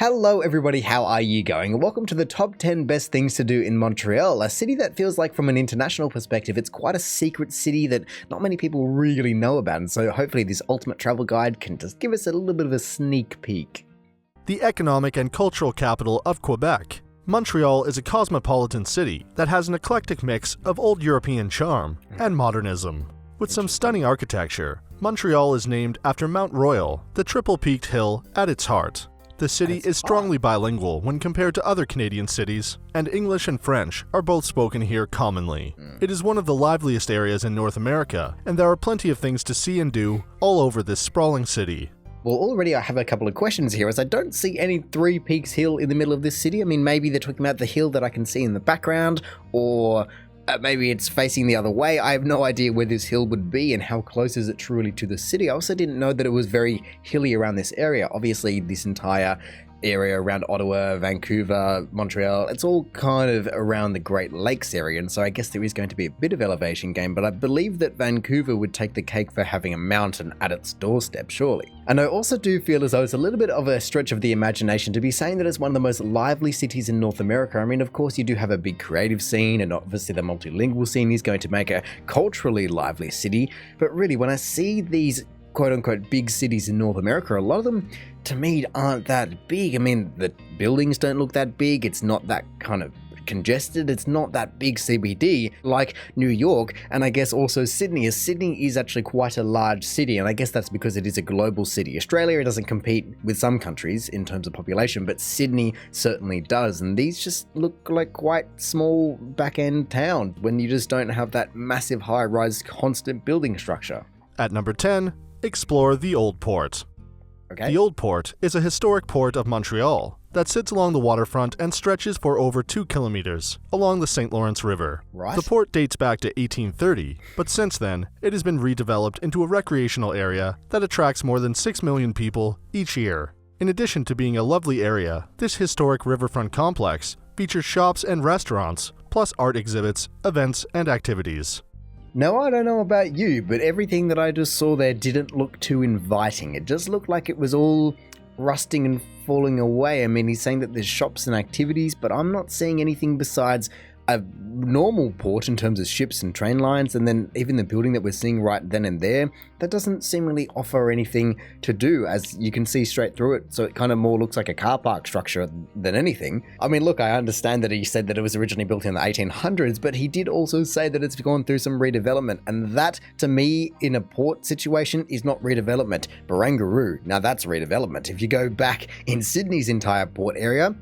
Hello everybody, how are you going? And welcome to the top 10 best things to do in Montreal, a city that feels like from an international perspective, it's quite a secret city that not many people really know about. And so hopefully this ultimate travel guide can just give us a little bit of a sneak peek. The economic and cultural capital of Quebec, Montreal is a cosmopolitan city that has an eclectic mix of old European charm and modernism. With some stunning architecture, Montreal is named after Mount Royal, the triple-peaked hill at its heart. The city is strongly bilingual when compared to other Canadian cities, and English and French are both spoken here commonly. It is one of the liveliest areas in North America, and there are plenty of things to see and do all over this sprawling city. Well, already I have a couple of questions here, as I don't see any Three Peaks Hill in the middle of this city. I mean, maybe they're talking about the hill that I can see in the background, or maybe it's facing the other way. I have no idea where this hill would be and how close is it truly to the city. I also didn't know that it was very hilly around this area. Obviously, this entire area around Ottawa, Vancouver, Montreal, it's all kind of around the Great Lakes area, and so I guess there is going to be a bit of elevation gain, but I believe that Vancouver would take the cake for having a mountain at its doorstep, surely. And I also do feel as though it's a little bit of a stretch of the imagination to be saying that it's one of the most lively cities in North America. I mean, of course, you do have a big creative scene, and obviously the multilingual scene is going to make a culturally lively city, but really, when I see these quote-unquote big cities in North America, a lot of them to me aren't that big. I mean, the buildings don't look that big, it's not that kind of congested, it's not that big CBD like New York, and I guess also Sydney, as Sydney is actually quite a large city, and I guess that's because it is a global city. Australia doesn't compete with some countries in terms of population, but Sydney certainly does, and these just look like quite small back-end towns when you just don't have that massive high-rise constant building structure. At number 10, explore the Old Port. Okay. The Old Port is a historic port of Montreal that sits along the waterfront and stretches for over 2 kilometers along the St. Lawrence River. Right. The port dates back to 1830, but since then, it has been redeveloped into a recreational area that attracts more than 6 million people each year. In addition to being a lovely area, this historic riverfront complex features shops and restaurants, plus art exhibits, events, and activities. Now, I don't know about you, but everything that I just saw there didn't look too inviting. It just looked like it was all rusting and falling away. I mean, he's saying that there's shops and activities, but I'm not seeing anything besides a normal port in terms of ships and train lines, and then even the building that we're seeing right then and there, that doesn't seemingly offer anything to do, as you can see straight through it, so it kind of more looks like a car park structure than anything. I mean, look, I understand that he said that it was originally built in the 1800s, but he did also say that it's gone through some redevelopment, and that, to me, in a port situation, is not redevelopment. Barangaroo, now that's redevelopment. If you go back in Sydney's entire port area,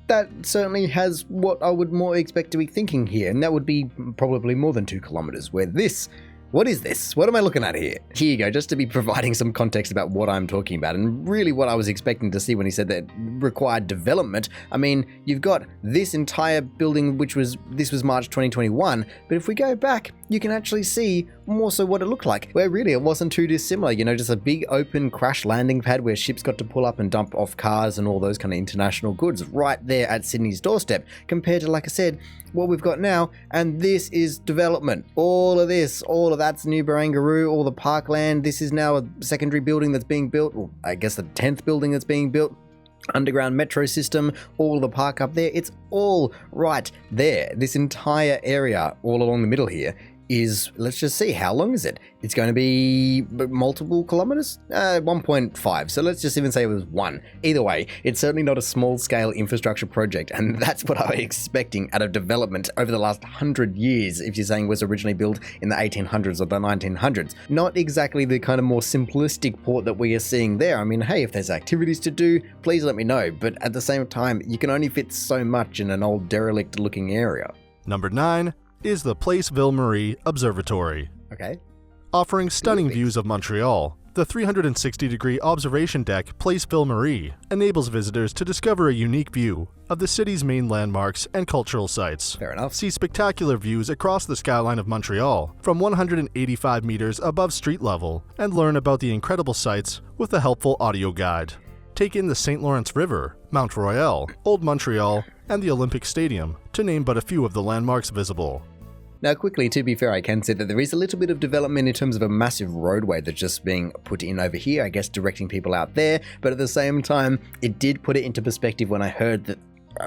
that certainly has what I would more expect to be thinking here, and that would be probably more than 2 kilometers, where this... What is this? What am I looking at here? Here you go, just to be providing some context about what I'm talking about, and really what I was expecting to see when he said that required development. I mean, you've got this entire building, this was March 2021, but if we go back, you can actually see more so what it looked like, where really it wasn't too dissimilar, you know, just a big open crash landing pad where ships got to pull up and dump off cars and all those kind of international goods right there at Sydney's doorstep, compared to, like I said, what we've got now, and this is development. All of that's new Barangaroo, all the parkland. This is now a secondary building that's being built, or I guess the 10th building that's being built. Underground metro system, all the park up there, it's all right there. This entire area all along the middle here is, let's just see, how long is it? It's going to be multiple kilometers? 1.5, so let's just even say it was 1. Either way, it's certainly not a small-scale infrastructure project, and that's what I was expecting out of development over the last 100 years, if you're saying it was originally built in the 1800s or the 1900s. Not exactly the kind of more simplistic port that we are seeing there. I mean, hey, if there's activities to do, please let me know, but at the same time, you can only fit so much in an old derelict-looking area. Number 9 is the Place Ville Observatory. Okay. Offering stunning views of Montreal, the 360-degree observation deck Place Ville enables visitors to discover a unique view of the city's main landmarks and cultural sites. Fair enough. See spectacular views across the skyline of Montreal from 185 meters above street level, and learn about the incredible sights with a helpful audio guide. Take in the St. Lawrence River, Mount Royale, Old Montreal, and the Olympic Stadium, to name but a few of the landmarks visible. Now, quickly, to be fair, I can say that there is a little bit of development in terms of a massive roadway that's just being put in over here, I guess directing people out there, but at the same time, it did put it into perspective when I heard that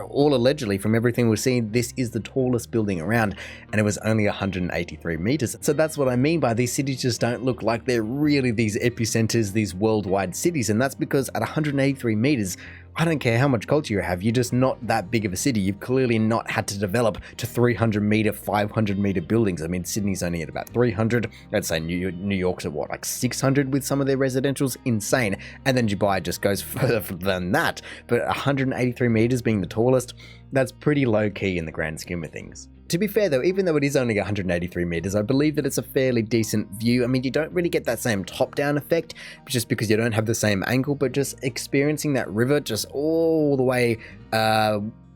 all allegedly, from everything we're seeing, this is the tallest building around, and it was only 183 meters. So that's what I mean by these cities just don't look like they're really these epicenters, these worldwide cities, and that's because at 183 meters, I don't care how much culture you have, you're just not that big of a city. You've clearly not had to develop to 300 meter, 500 meter buildings. I mean, Sydney's only at about 300. I'd say New York's at what, like 600 with some of their residentials? Insane. And then Dubai just goes further than that. But 183 meters being the tallest, that's pretty low key in the grand scheme of things. To be fair though, even though it is only 183 meters, I believe that it's a fairly decent view. I mean, you don't really get that same top-down effect just because you don't have the same angle, but just experiencing that river just all the way,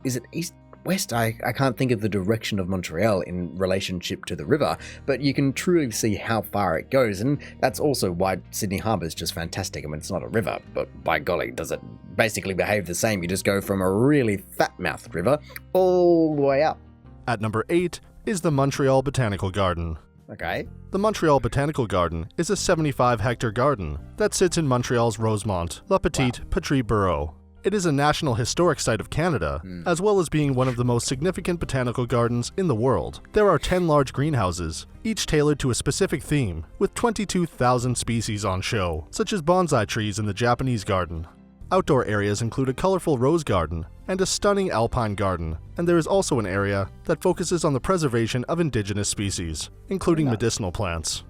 is it east? West, I can't think of the direction of Montreal in relationship to the river, but you can truly see how far it goes, and that's also why Sydney Harbour is just fantastic. I mean, it's not a river, but by golly, does it basically behave the same. You just go from a really fat-mouthed river all the way up. At number 8 is the Montreal Botanical Garden. Okay. The Montreal Botanical Garden is a 75-hectare garden that sits in Montreal's Rosemont, La Petite Patrie borough. It is a National Historic Site of Canada, as well as being one of the most significant botanical gardens in the world. There are 10 large greenhouses, each tailored to a specific theme, with 22,000 species on show, such as bonsai trees in the Japanese garden. Outdoor areas include a colorful rose garden and a stunning alpine garden, and there is also an area that focuses on the preservation of indigenous species, including medicinal plants.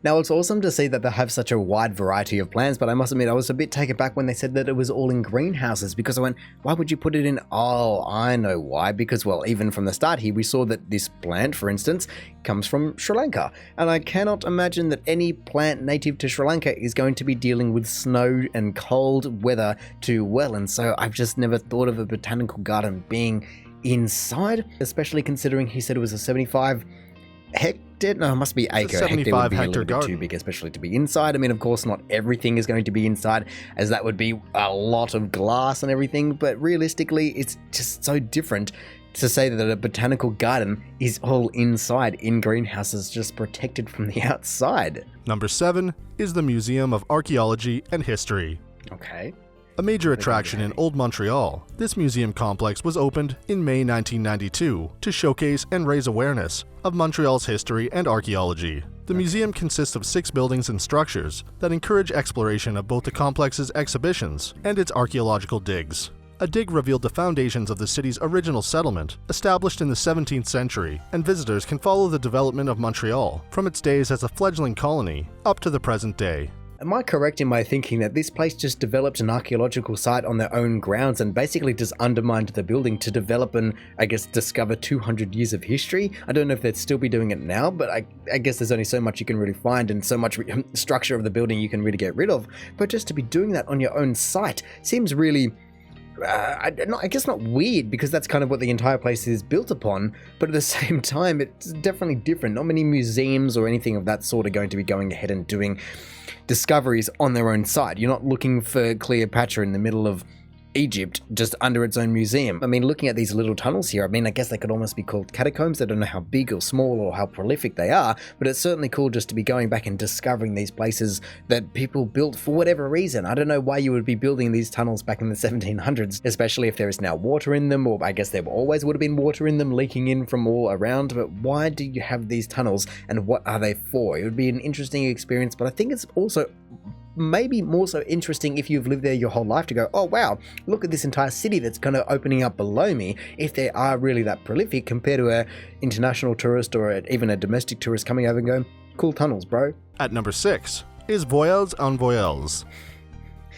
Now, it's awesome to see that they have such a wide variety of plants, but I must admit I was a bit taken back when they said that it was all in greenhouses, because I went, why would you put it in? Oh, I know why. Because, well, even from the start here, we saw that this plant, for instance, comes from Sri Lanka. And I cannot imagine that any plant native to Sri Lanka is going to be dealing with snow and cold weather too well. And so I've just never thought of a botanical garden being inside, especially considering he said it was a 75 hectare. No, it must be acre. A hectare would be a little bit too big, especially to be inside. I mean, of course, not everything is going to be inside, as that would be a lot of glass and everything. But realistically, it's just so different to say that a botanical garden is all inside in greenhouses, just protected from the outside. Number 7 is the Museum of Archaeology and History. Okay. A major attraction in Old Montreal, this museum complex was opened in May 1992 to showcase and raise awareness of Montreal's history and archaeology. The museum consists of 6 buildings and structures that encourage exploration of both the complex's exhibitions and its archaeological digs. A dig revealed the foundations of the city's original settlement, established in the 17th century, and visitors can follow the development of Montreal from its days as a fledgling colony up to the present day. Am I correct in my thinking that this place just developed an archaeological site on their own grounds and basically just undermined the building to develop and, I guess, discover 200 years of history? I don't know if they'd still be doing it now, but I guess there's only so much you can really find and so much structure of the building you can really get rid of. But just to be doing that on your own site seems really... I guess not weird, because that's kind of what the entire place is built upon, but at the same time, it's definitely different. Not many museums or anything of that sort are going to be going ahead and doing discoveries on their own site. You're not looking for Cleopatra in the middle of Egypt just under its own museum. I mean, looking at these little tunnels here, I mean, I guess they could almost be called catacombs. I don't know how big or small or how prolific they are, but it's certainly cool just to be going back and discovering these places that people built for whatever reason. I don't know why you would be building these tunnels back in the 1700s, especially if there is now water in them, or I guess there always would have been water in them leaking in from all around, but why do you have these tunnels and what are they for? It would be an interesting experience, but I think it's also maybe more so interesting if you've lived there your whole life to go, oh wow, look at this entire city that's kind of opening up below me, if they are really that prolific, compared to a international tourist or even a domestic tourist coming over and going, cool tunnels, bro. At number 6 is Voels en Voels.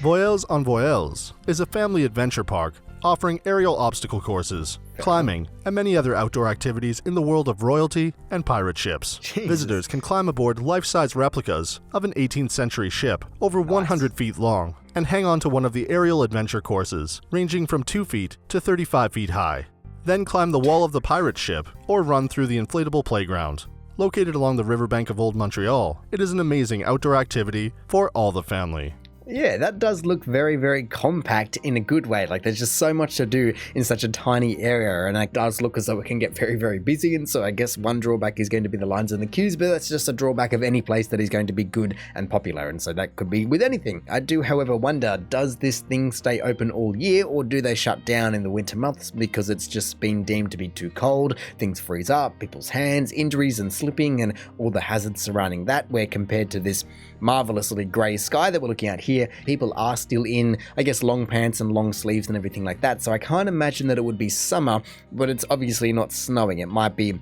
Voels en Voels is a family adventure park offering aerial obstacle courses, climbing, and many other outdoor activities in the world of royalty and pirate ships. Jesus. Visitors can climb aboard life-size replicas of an 18th century ship over 100 feet long and hang on to one of the aerial adventure courses, ranging from 2 feet to 35 feet high. Then climb the wall of the pirate ship or run through the inflatable playground. Located along the riverbank of Old Montreal, it is an amazing outdoor activity for all the family. Yeah, that does look very, very compact in a good way. Like, there's just so much to do in such a tiny area, and it does look as though it can get very, very busy. And so I guess one drawback is going to be the lines and the queues, but that's just a drawback of any place that is going to be good and popular. And so that could be with anything. I do, however, wonder, does this thing stay open all year, or do they shut down in the winter months because it's just been deemed to be too cold, things freeze up, people's hands, injuries and slipping, and all the hazards surrounding that, where compared to this marvelously grey sky that we're looking at here, people are still in, I guess, long pants and long sleeves and everything like that. So I can't imagine that it would be summer, but it's obviously not snowing. It might be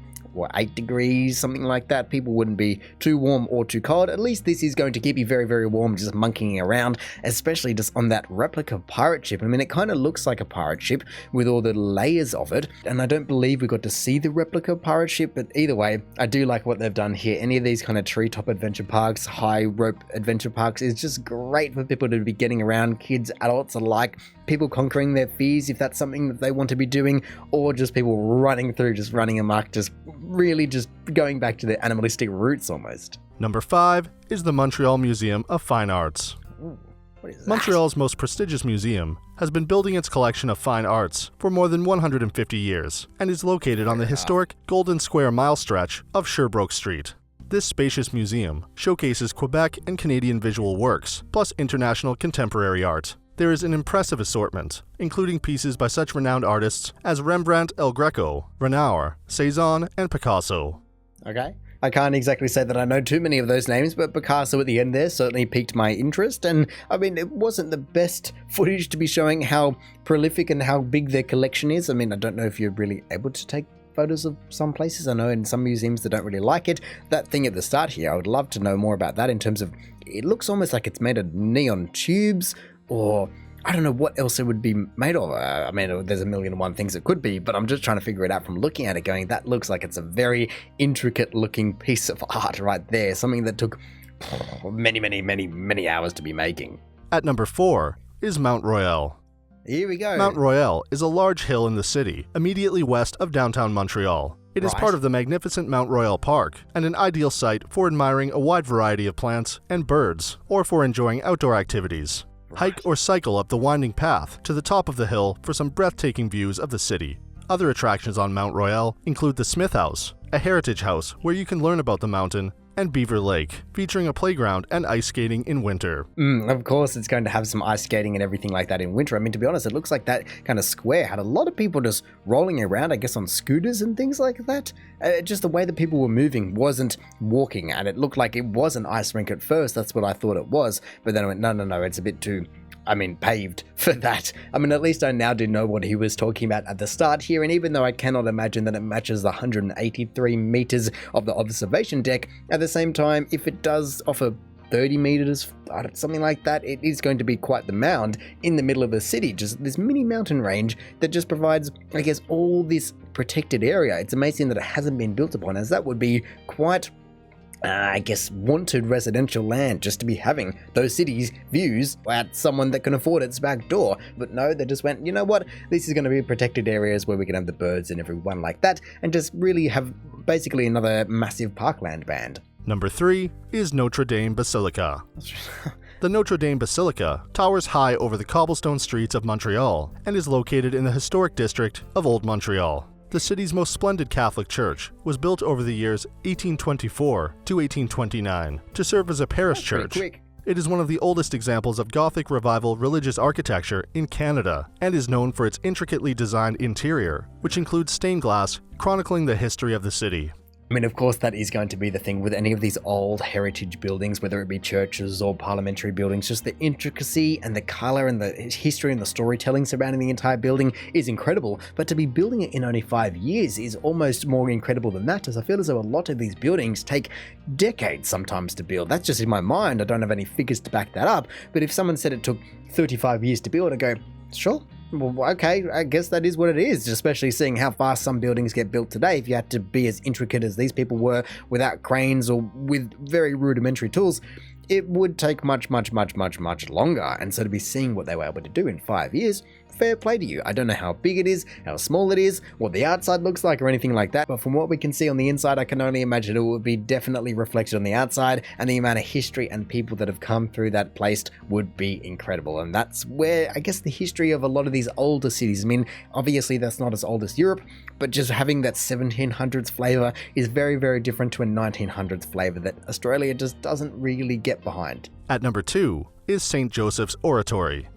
8 degrees, something like that. People wouldn't be too warm or too cold. At least this is going to keep you very, very warm just monkeying around, especially just on that replica pirate ship. I mean, it kind of looks like a pirate ship with all the layers of it, and I don't believe we got to see the replica pirate ship, but either way, I do like what they've done here. Any of these kind of treetop adventure parks, high rope adventure parks is just great for people to be getting around, kids, adults alike, people conquering their fears if that's something that they want to be doing, or just people running through, just running amok, just really just going back to their animalistic roots almost. Number 5 is the Montreal Museum of Fine Arts. Ooh, what is that? Montreal's most prestigious museum has been building its collection of fine arts for more than 150 years and is located on the historic Golden Square mile stretch of Sherbrooke Street. This spacious museum showcases Quebec and Canadian visual works, plus international contemporary art. There is an impressive assortment, including pieces by such renowned artists as Rembrandt, El Greco, Renoir, Cezanne, and Picasso. Okay. I can't exactly say that I know too many of those names, but Picasso at the end there certainly piqued my interest. And I mean, it wasn't the best footage to be showing how prolific and how big their collection is. I mean, I don't know if you're really able to take photos of some places. I know in some museums they don't really like it. That thing at the start here, I would love to know more about that in terms of, it looks almost like it's made of neon tubes, or I don't know what else it would be made of. I mean, there's a million and one things it could be, but I'm just trying to figure it out from looking at it going, that looks like it's a very intricate looking piece of art right there. Something that took many hours to be making. At number 4 is Mount Royale. Here we go. Mount Royale is a large hill in the city, immediately west of downtown Montreal. It is part of the magnificent Mount Royale Park and an ideal site for admiring a wide variety of plants and birds, or for enjoying outdoor activities. Hike or cycle up the winding path to the top of the hill for some breathtaking views of the city. Other attractions on Mount Royale include the Smith House, a heritage house where you can learn about the mountain, and Beaver Lake, featuring a playground and ice skating in winter. Of course, it's going to have some ice skating and everything like that in winter. I mean, to be honest, it looks like that kind of square had a lot of people just rolling around, I guess, on scooters and things like that. Just the way that people were moving wasn't walking, and it looked like it was an ice rink at first. That's what I thought it was. But then I went, no, it's a bit too, paved for that. I mean, at least I now do know what he was talking about at the start here, and even though I cannot imagine that it matches the 183 meters of the observation deck, at the same time, if it does offer 30 meters, something like that, it is going to be quite the mound in the middle of the city, just this mini mountain range that just provides, I guess, all this protected area. It's amazing that it hasn't been built upon, as that would be quite wanted residential land just to be having those cities' views at someone that can afford its back door. But no, they just went, you know what, this is going to be protected areas where we can have the birds and everyone like that, and just really have basically another massive parkland band. Number 3 is Notre Dame Basilica. The Notre Dame Basilica towers high over the cobblestone streets of Montreal and is located in the historic district of Old Montreal. The city's most splendid Catholic church was built over the years 1824 to 1829 to serve as a parish church. It is one of the oldest examples of Gothic Revival religious architecture in Canada and is known for its intricately designed interior, which includes stained glass chronicling the history of the city. I mean, of course, that is going to be the thing with any of these old heritage buildings, whether it be churches or parliamentary buildings. Just the intricacy and the color and the history and the storytelling surrounding the entire building is incredible. But to be building it in only 5 years is almost more incredible than that, as I feel as though a lot of these buildings take decades sometimes to build. That's just in my mind. I don't have any figures to back that up. But if someone said it took 35 years to build, I'd go, sure. Well, okay, I guess that is what it is, especially seeing how fast some buildings get built today. If you had to be as intricate as these people were without cranes or with very rudimentary tools, it would take much longer. And so to be seeing what they were able to do in 5 years, fair play to you. I don't know how big it is, how small it is, what the outside looks like or anything like that, but from what we can see on the inside, I can only imagine it would be definitely reflected on the outside, and the amount of history and people that have come through that place would be incredible. And that's where I guess the history of a lot of these older cities, I mean, obviously that's not as old as Europe, but just having that 1700s flavor is very, very different to a 1900s flavor that Australia just doesn't really get behind. At number 2 is St. Joseph's Oratory.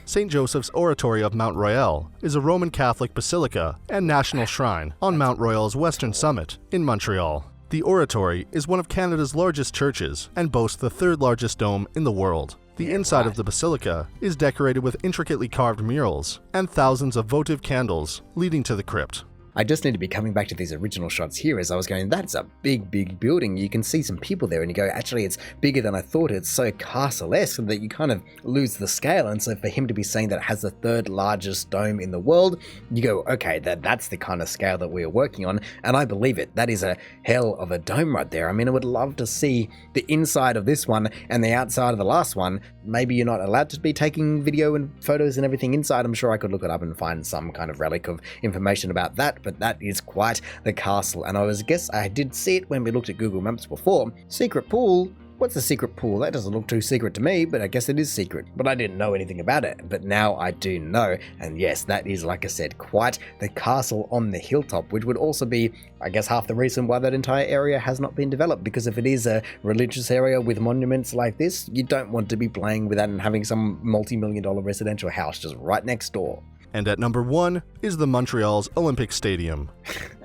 St. Joseph's Oratory of Mount Royale is a Roman Catholic basilica and national shrine on Mount Royale's western summit in Montreal. The Oratory is one of Canada's largest churches and boasts the third largest dome in the world. The inside of the basilica is decorated with intricately carved murals and thousands of votive candles leading to the crypt. I just need to be coming back to these original shots here as I was going, that's a big, big building. You can see some people there and you go, actually, it's bigger than I thought. It's so castle-esque that you kind of lose the scale. And so for him to be saying that it has the third largest dome in the world, you go, okay, that's the kind of scale that we are working on. And I believe it. That is a hell of a dome right there. I mean, I would love to see the inside of this one and the outside of the last one. Maybe you're not allowed to be taking video and photos and everything inside. I'm sure I could look it up and find some kind of relic of information about that. But that is quite the castle, and I did see it when we looked at Google Maps before. Secret pool? What's a secret pool? That doesn't look too secret to me, but I guess it is secret. But I didn't know anything about it, but now I do know. And yes, that is, like I said, quite the castle on the hilltop, which would also be, I guess, half the reason why that entire area has not been developed. Because if it is a religious area with monuments like this, you don't want to be playing with that and having some multi-million-dollar residential house just right next door. And at number 1 is the Montreal's Olympic Stadium.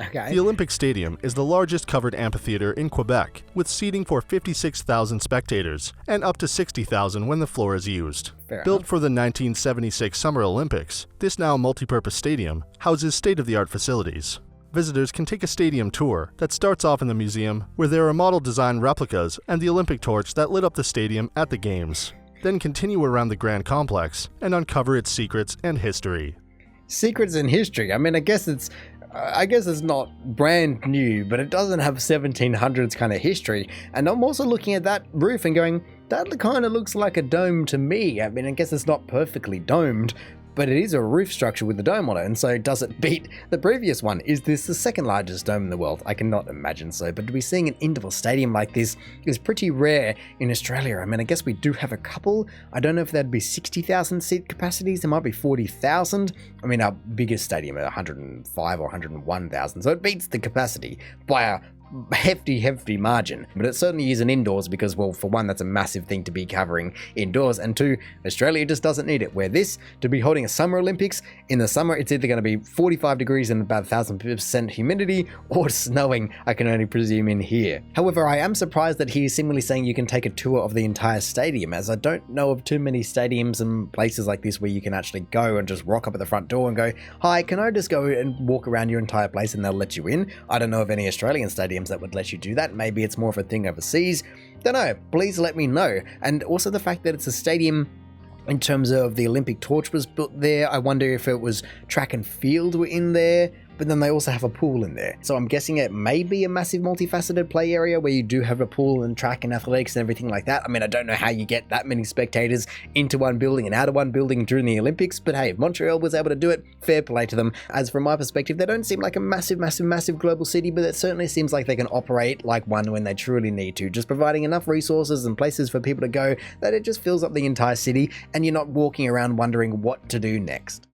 Okay. The Olympic Stadium is the largest covered amphitheater in Quebec, with seating for 56,000 spectators and up to 60,000 when the floor is used. Built for the 1976 Summer Olympics, this now multi-purpose stadium houses state-of-the-art facilities. Visitors can take a stadium tour that starts off in the museum, where there are model-design replicas and the Olympic torch that lit up the stadium at the Games. Then continue around the Grand Complex and uncover its secrets and history. Secrets and history. I mean, I guess it's not brand new, but it doesn't have 1700s kind of history. And I'm also looking at that roof and going, that kind of looks like a dome to me. I mean, I guess it's not perfectly domed, but it is a roof structure with a dome on it, and so does it beat the previous one? Is this the second largest dome in the world? I cannot imagine so, but to be seeing an indoor stadium like this is pretty rare in Australia. I mean, I guess we do have a couple. I don't know if that'd be 60,000 seat capacities. There might be 40,000. I mean, our biggest stadium at 105 or 101,000, so it beats the capacity by a hefty margin. But it certainly isn't indoors because, well, for one, that's a massive thing to be covering indoors, and two, Australia just doesn't need it. Where this, to be holding a Summer Olympics, in the summer it's either going to be 45 degrees and about 1,000% humidity, or snowing, I can only presume, in here. However, I am surprised that he is seemingly saying you can take a tour of the entire stadium, as I don't know of too many stadiums and places like this where you can actually go and just rock up at the front door and go, hi, can I just go and walk around your entire place and they'll let you in? I don't know of any Australian stadiums that would let you do that. Maybe it's more of a thing overseas. Don't know. Please let me know. And also the fact that it's a stadium in terms of the Olympic torch was built there. I wonder if it was track and field were in there, but then they also have a pool in there. So I'm guessing it may be a massive multifaceted play area where you do have a pool and track and athletics and everything like that. I mean, I don't know how you get that many spectators into one building and out of one building during the Olympics, but hey, if Montreal was able to do it, fair play to them. As from my perspective, they don't seem like a massive global city, but it certainly seems like they can operate like one when they truly need to, just providing enough resources and places for people to go that it just fills up the entire city and you're not walking around wondering what to do next.